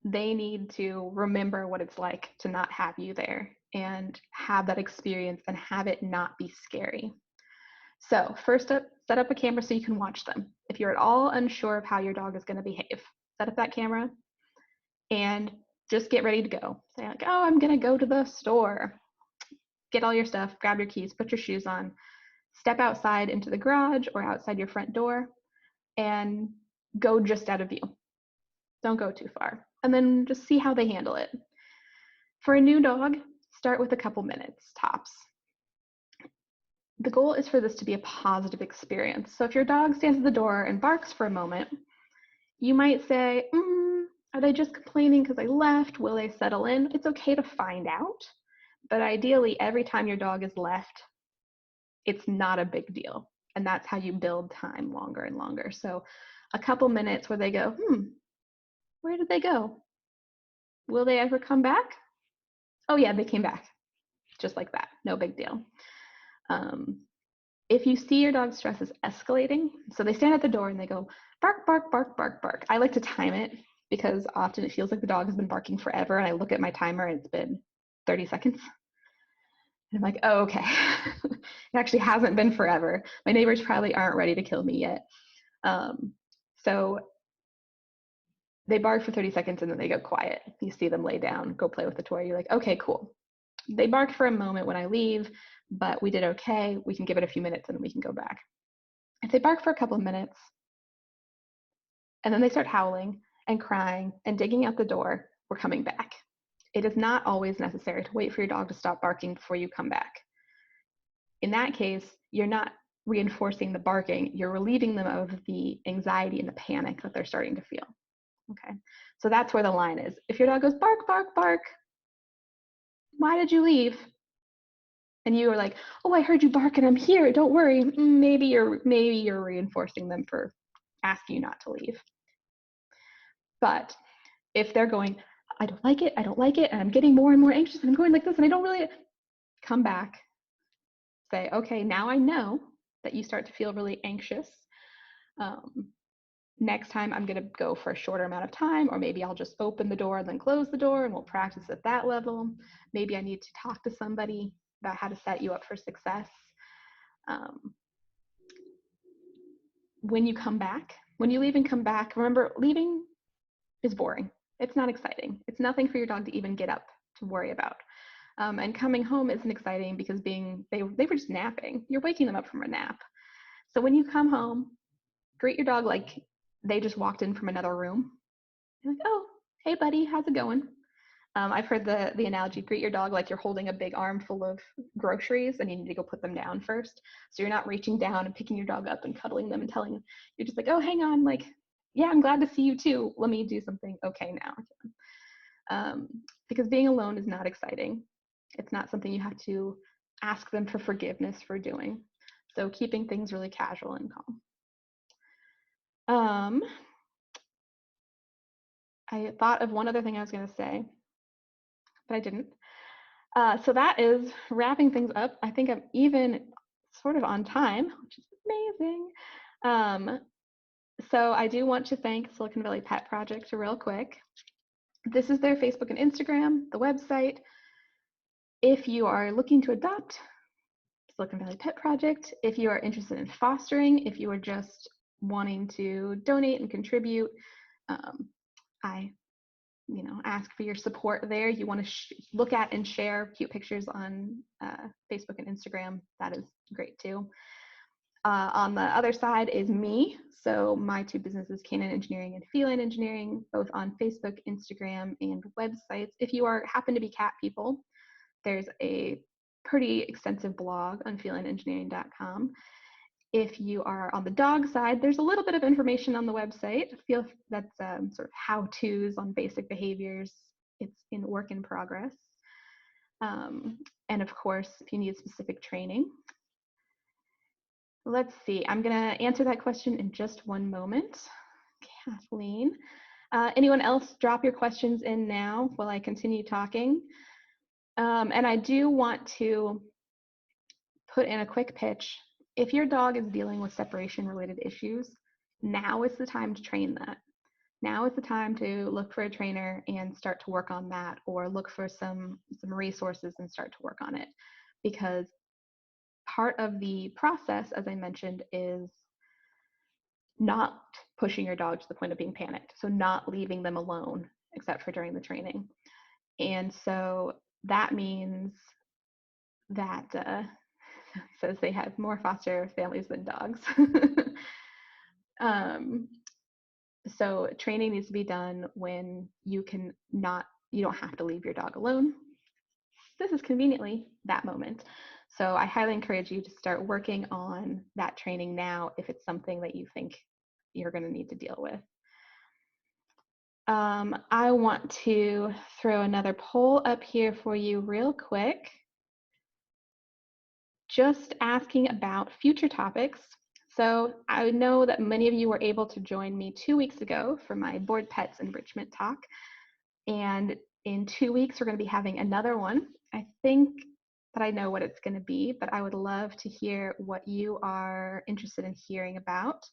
they need to remember what it's like to not have you there and have that experience and have it not be scary. So first up, set up a camera so you can watch them. If you're at all unsure of how your dog is going to behave, set up that camera and just get ready to go. Say like, oh, I'm going to go to the store. Get all your stuff, grab your keys, put your shoes on, step outside into the garage or outside your front door and go just out of view. Don't go too far. And then just see how they handle it. For a new dog, start with a couple minutes tops. The goal is for this to be a positive experience. So if your dog stands at the door and barks for a moment, you might say, are they just complaining because I left? Will they settle in? It's okay to find out. But ideally, every time your dog is left, it's not a big deal. And that's how you build time longer and longer. So a couple minutes where they go, where did they go? Will they ever come back? Oh yeah, they came back. Just like that, no big deal. If you see your dog's stress is escalating, so they stand at the door and they go, bark, bark, bark, bark, bark. I like to time it because often it feels like the dog has been barking forever. And I look at my timer and it's been 30 seconds. And I'm like, oh, okay. It actually hasn't been forever. My neighbors probably aren't ready to kill me yet. So they bark for 30 seconds and then they go quiet. You see them lay down, go play with the toy. You're like, okay, cool. They barked for a moment when I leave, but we did okay. We can give it a few minutes and then we can go back. If they bark for a couple of minutes and then they start howling and crying and digging out the door, we're coming back. It is not always necessary to wait for your dog to stop barking before you come back. In that case, you're not reinforcing the barking, you're relieving them of the anxiety and the panic that they're starting to feel. Okay, so that's where the line is. If your dog goes bark, bark, bark, why did you leave? And you are like, oh, I heard you bark and I'm here, don't worry. Maybe you're reinforcing them for asking you not to leave. But if they're going, I don't like it, and I'm getting more and more anxious and I'm going like this and I don't really, come back. Say, okay, now I know that you start to feel really anxious. Next time I'm going to go for a shorter amount of time, or maybe I'll just open the door and then close the door and we'll practice at that level. Maybe I need to talk to somebody about how to set you up for success. When you come back, when you leave and come back, remember, leaving is boring. It's not exciting. It's nothing for your dog to even get up to worry about. And coming home isn't exciting because they were just napping. You're waking them up from a nap. So when you come home, greet your dog like they just walked in from another room. You're like, oh, hey buddy, how's it going? I've heard the analogy, greet your dog like you're holding a big arm full of groceries and you need to go put them down first. So you're not reaching down and picking your dog up and cuddling them and telling them, you're just like, oh, hang on, like, yeah, I'm glad to see you too. Let me do something okay now. Because being alone is not exciting. It's not something you have to ask them for forgiveness for doing. So keeping things really casual and calm. I thought of one other thing I was going to say, but I didn't. So that is wrapping things up. I think I'm even sort of on time, which is amazing. So I do want to thank Silicon Valley Pet Project real quick. This is their Facebook and Instagram, the website. If you are looking to adopt, Silicon Valley Pet Project. If you are interested in fostering, if you are just wanting to donate and contribute, I ask for your support there. You want to look at and share cute pictures on Facebook and Instagram. That is great too. On the other side is me. So my two businesses, Canine Engineering and Feline Engineering, both on Facebook, Instagram, and websites. If you happen to be cat people, there's a pretty extensive blog on felineengineering.com. If you are on the dog side, there's a little bit of information on the website. That's sort of how-tos on basic behaviors. It's in work in progress. And of course, if you need specific training. Let's see, I'm gonna answer that question in just one moment. Kathleen. Anyone else, drop your questions in now while I continue talking. And I do want to put in a quick pitch. If your dog is dealing with separation related issues, now is the time to train that. Now is the time to look for a trainer and start to work on that, or look for some resources and start to work on it. Because part of the process, as I mentioned, is not pushing your dog to the point of being panicked. So not leaving them alone, except for during the training. And so that means that says they have more foster families than dogs. So training needs to be done when you don't have to leave your dog alone. This is conveniently that moment. So I highly encourage you to start working on that training now if it's something that you think you're going to need to deal with. I want to throw another poll up here for you real quick. Just asking about future topics. So I know that many of you were able to join me 2 weeks ago for my Board Pets Enrichment Talk. And in 2 weeks, we're going to be having another one. I think that I know what it's going to be, but I would love to hear what you are interested in hearing about.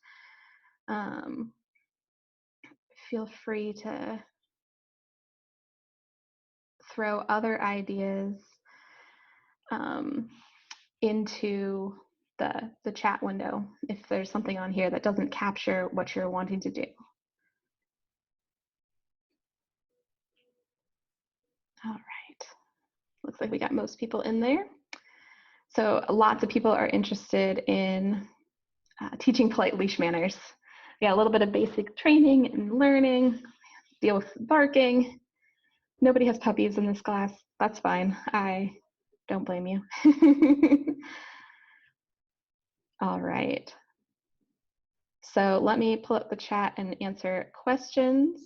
Feel free to throw other ideas into the chat window if there's something on here that doesn't capture what you're wanting to do. All right, looks like we got most people in there. So lots of people are interested in teaching polite leash manners. Yeah, a little bit of basic training and learning, deal with barking. Nobody has puppies in this class. That's fine. I don't blame you. All right. So let me pull up the chat and answer questions.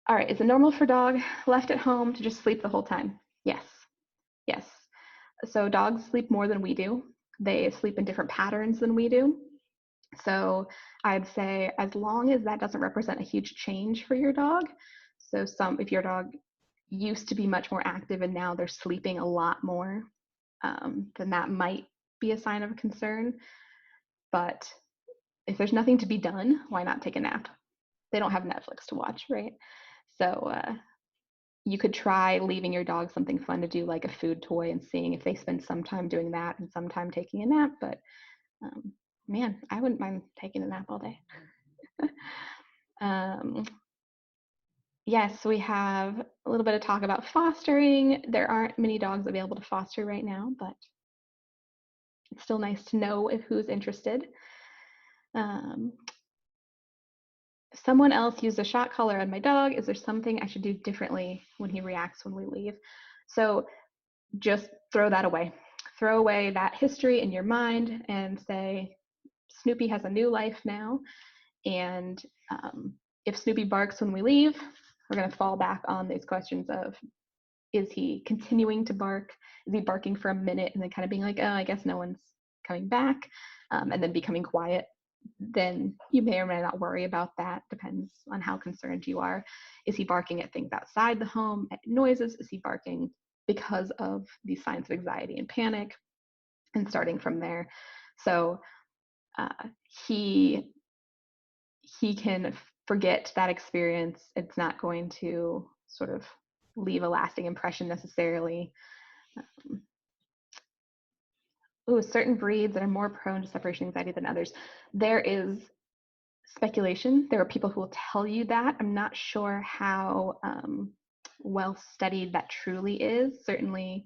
All right, is it normal for dog left at home to just sleep the whole time? Yes, yes. So dogs sleep more than we do. They sleep in different patterns than we do. So I'd say as long as that doesn't represent a huge change for your dog. So if your dog used to be much more active and now they're sleeping a lot more, then that might be a sign of a concern. But if there's nothing to be done, why not take a nap? They don't have Netflix to watch, right? So you could try leaving your dog something fun to do, like a food toy, and seeing if they spend some time doing that and some time taking a nap. But man, I wouldn't mind taking a nap all day. Yes, we have a little bit of talk about fostering. There aren't many dogs available to foster right now, but it's still nice to know who's interested. someone else used a shot collar on my dog. Is there something I should do differently when he reacts when we leave? So just throw that away. Throw away that history in your mind and say, Snoopy has a new life now. And if Snoopy barks when we leave, we're going to fall back on these questions of, is he continuing to bark? Is he barking for a minute and then kind of being like, oh, I guess no one's coming back, and then becoming quiet? Then you may or may not worry about that. Depends on how concerned you are. Is he barking at things outside the home, at noises? Is he barking because of these signs of anxiety and panic? And starting from there. So uh, he can forget that experience. It's not going to sort of leave a lasting impression necessarily. Certain breeds that are more prone to separation anxiety than others. There is speculation. There are people who will tell you that. I'm not sure how well studied that truly is. Certainly,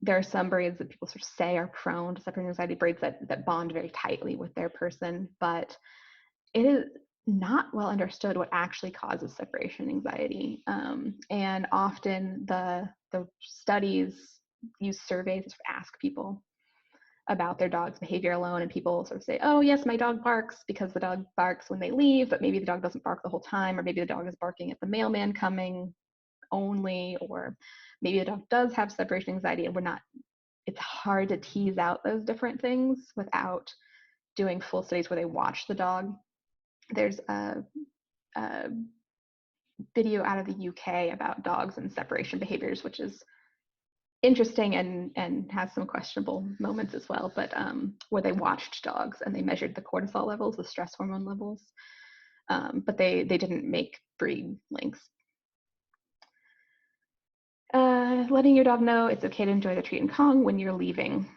there are some breeds that people sort of say are prone to separation anxiety, breeds that bond very tightly with their person, but it is not well understood what actually causes separation anxiety. And often the studies use surveys to ask people about their dog's behavior alone, and people sort of say, oh yes, my dog barks because the dog barks when they leave, but maybe the dog doesn't bark the whole time, or maybe the dog is barking at the mailman coming only, or maybe the dog does have separation anxiety and we're not. It's hard to tease out those different things without doing full studies where they watch the dog. There's a video out of the UK about dogs and separation behaviors, which is interesting and has some questionable moments as well, but where they watched dogs and they measured the cortisol levels, the stress hormone levels, but they didn't make breed links. Letting your dog know it's okay to enjoy the treat and Kong when you're leaving.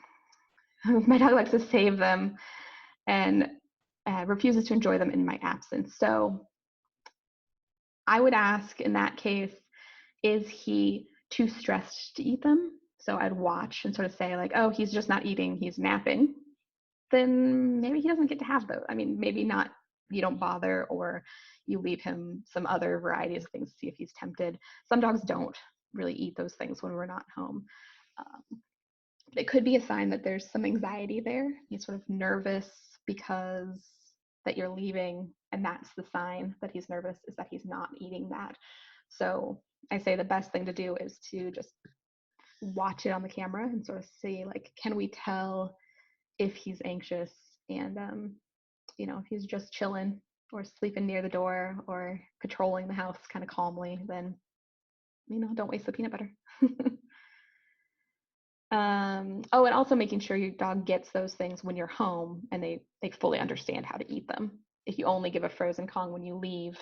My dog likes to save them and refuses to enjoy them in my absence. So I would ask in that case, is he too stressed to eat them? So I'd watch and sort of say like, oh, he's just not eating, he's napping. Then maybe he doesn't get to have those. I mean, maybe not, you don't bother, or you leave him some other varieties of things to see if he's tempted. Some dogs don't really eat those things when we're not home. It could be a sign that there's some anxiety there. He's sort of nervous because that you're leaving, and that's the sign that he's nervous, is that he's not eating that. So I say the best thing to do is to just watch it on the camera and sort of see, like, can we tell if he's anxious? And if he's just chilling or sleeping near the door or patrolling the house kind of calmly, then don't waste the peanut butter. And also making sure your dog gets those things when you're home and they fully understand how to eat them. If you only give a frozen Kong when you leave,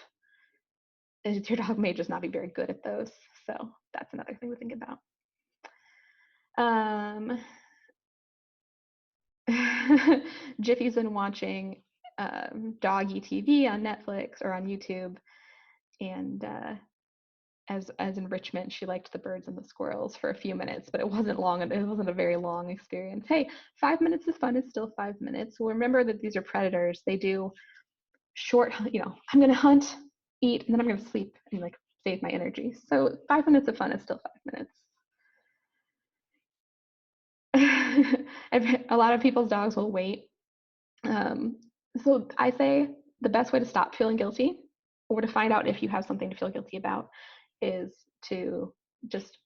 your dog may just not be very good at those. So that's another thing to think about. Jiffy's been watching doggy TV on Netflix or on YouTube, and as enrichment, she liked the birds and the squirrels for a few minutes, but it wasn't long. It wasn't a very long experience. Hey, 5 minutes of fun is still 5 minutes. Well, remember that these are predators. They do short, I'm going to hunt, eat, and then I'm going to sleep and like save my energy. So 5 minutes of fun is still 5 minutes. A lot of people's dogs will wait. So I say the best way to stop feeling guilty, or to find out if you have something to feel guilty about, is to just,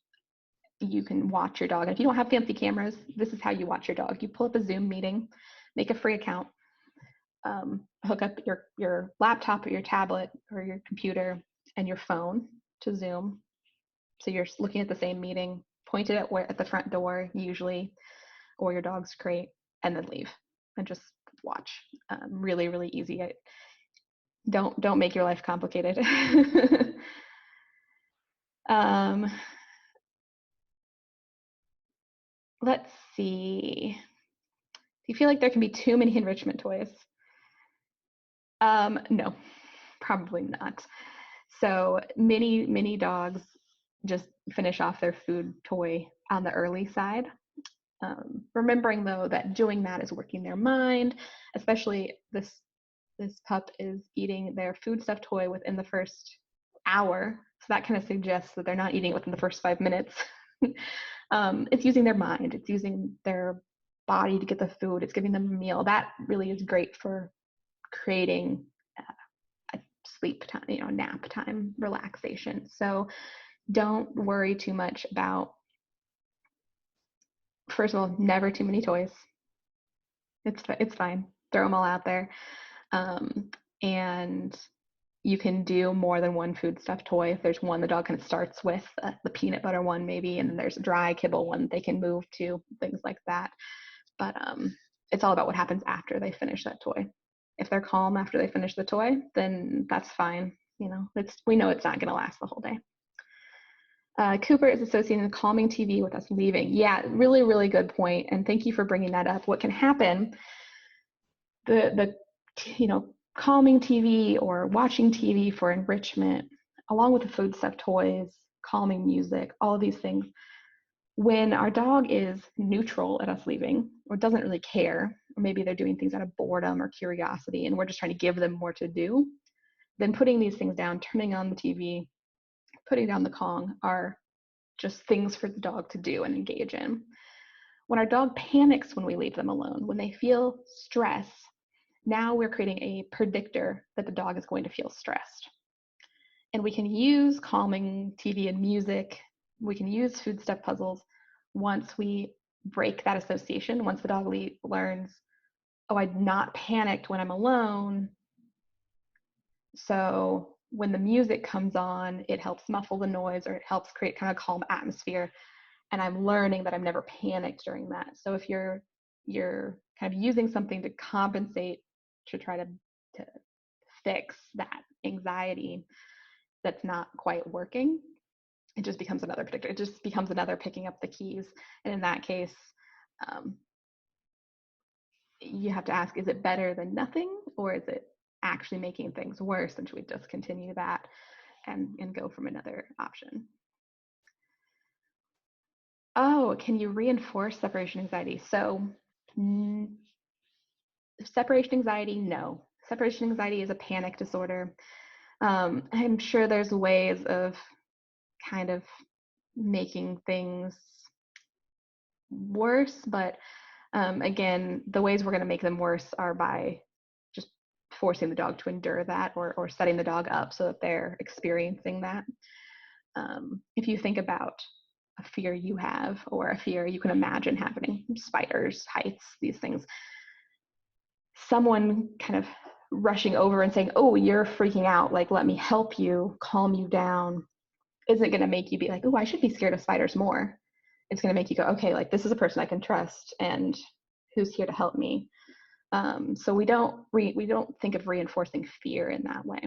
you can watch your dog. And if you don't have fancy cameras, this is how you watch your dog. You pull up a Zoom meeting, make a free account, hook up your laptop or your tablet or your computer and your phone to Zoom. So you're looking at the same meeting, point it at the front door usually, or your dog's crate, and then leave and just watch. Really, really easy. Don't make your life complicated. Let's see. Do you feel like there can be too many enrichment toys? No, probably not. So many dogs just finish off their food toy on the early side. Remembering though that doing that is working their mind, especially this this pup is eating their food stuffed toy within the first hour. So that kind of suggests that they're not eating it within the first 5 minutes. It's using their mind, it's using their body to get the food, it's giving them a meal. That really is great for creating a sleep time, nap time, relaxation. So don't worry too much about, first of all, never too many toys. It's fine. Throw them all out there. And you can do more than one food stuffed toy. If there's one the dog kind of starts with, the peanut butter one maybe, and then there's a dry kibble one they can move to, things like that. But it's all about what happens after they finish that toy. If they're calm after they finish the toy, then that's fine. We know it's not going to last the whole day. Cooper is associating the calming TV with us leaving. Yeah, really, really good point. And thank you for bringing that up. What can happen, the calming TV or watching TV for enrichment, along with the food stuff toys, calming music, all of these things, when our dog is neutral at us leaving or doesn't really care, or maybe they're doing things out of boredom or curiosity and we're just trying to give them more to do, then putting these things down, turning on the TV, putting down the Kong are just things for the dog to do and engage in. When our dog panics when we leave them alone, when they feel stress, now we're creating a predictor that the dog is going to feel stressed. And we can use calming TV and music, we can use food stuff puzzles once we break that association, once the dog learns, oh, I'm not panicked when I'm alone. So when the music comes on, it helps muffle the noise or it helps create kind of a calm atmosphere. And I'm learning that I'm never panicked during that. So if you're kind of using something to compensate, to try to fix that anxiety that's not quite working, it just becomes another predictor. It just becomes another picking up the keys. And in that case, you have to ask, is it better than nothing, or is it actually making things worse? And should we discontinue that and go from another option? Oh, can you reinforce separation anxiety? So separation anxiety, no. Separation anxiety is a panic disorder. I'm sure there's ways of kind of making things worse, but again, the ways we're going to make them worse are by just forcing the dog to endure that, or setting the dog up so that they're experiencing that. If you think about a fear you have, or a fear you can imagine happening, spiders, heights, these things, someone kind of rushing over and saying, oh, you're freaking out, like, let me help you, calm you down, isn't going to make you be like, oh, I should be scared of spiders more. It's going to make you go, okay, like, this is a person I can trust and who's here to help me. So we don't think of reinforcing fear in that way.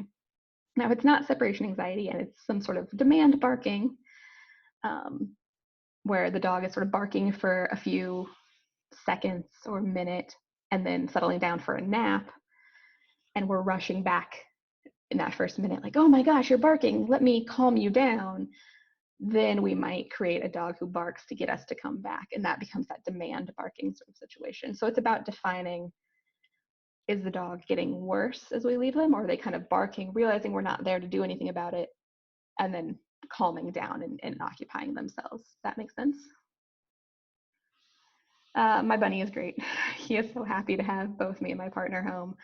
Now, if it's not separation anxiety and it's some sort of demand barking, where the dog is sort of barking for a few seconds or a minute and then settling down for a nap, and we're rushing back in that first minute, like, oh my gosh, you're barking, let me calm you down, then we might create a dog who barks to get us to come back, and that becomes that demand barking sort of situation. So it's about defining, is the dog getting worse as we leave them, or are they kind of barking, realizing we're not there to do anything about it, and then calming down and occupying themselves? That makes sense? My bunny is great. He is so happy to have both me and my partner home.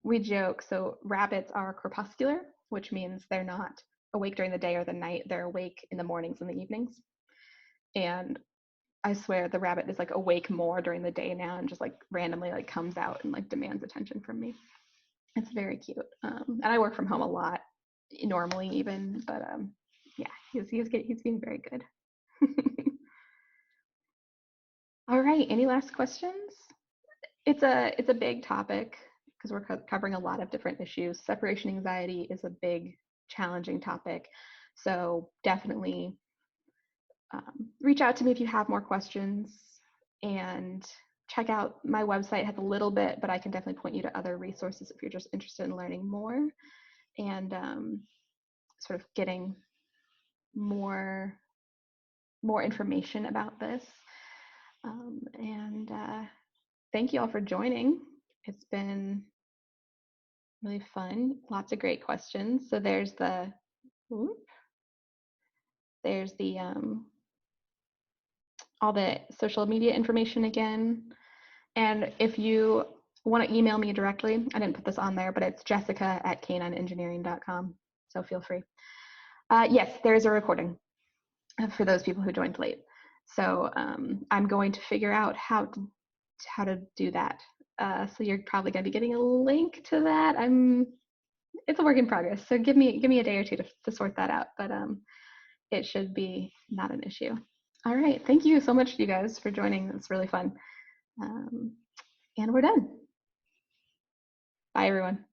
We joke, so rabbits are crepuscular, which means they're not awake during the day or the night, they're awake in the mornings and the evenings. And I swear the rabbit is like awake more during the day now and just like randomly like comes out and like demands attention from me. It's very cute. And I work from home a lot normally even, but yeah, he's being very good. All right, any last questions? It's a big topic because we're covering a lot of different issues. Separation anxiety is a big, challenging topic. So definitely reach out to me if you have more questions, and check out my website. It has a little bit, but I can definitely point you to other resources if you're just interested in learning more and sort of getting more information about this. And thank you all for joining. It's been really fun. Lots of great questions. So there's the all the social media information again. And if you want to email me directly, I didn't put this on there, but it's jessica@canineengineering.com. So feel free. Yes, there is a recording for those people who joined late. So I'm going to figure out how to do that. So you're probably going to be getting a link to that. It's a work in progress. So give me a day or two to sort that out. But it should be not an issue. All right. Thank you so much, you guys, for joining. It's really fun. And we're done. Bye, everyone.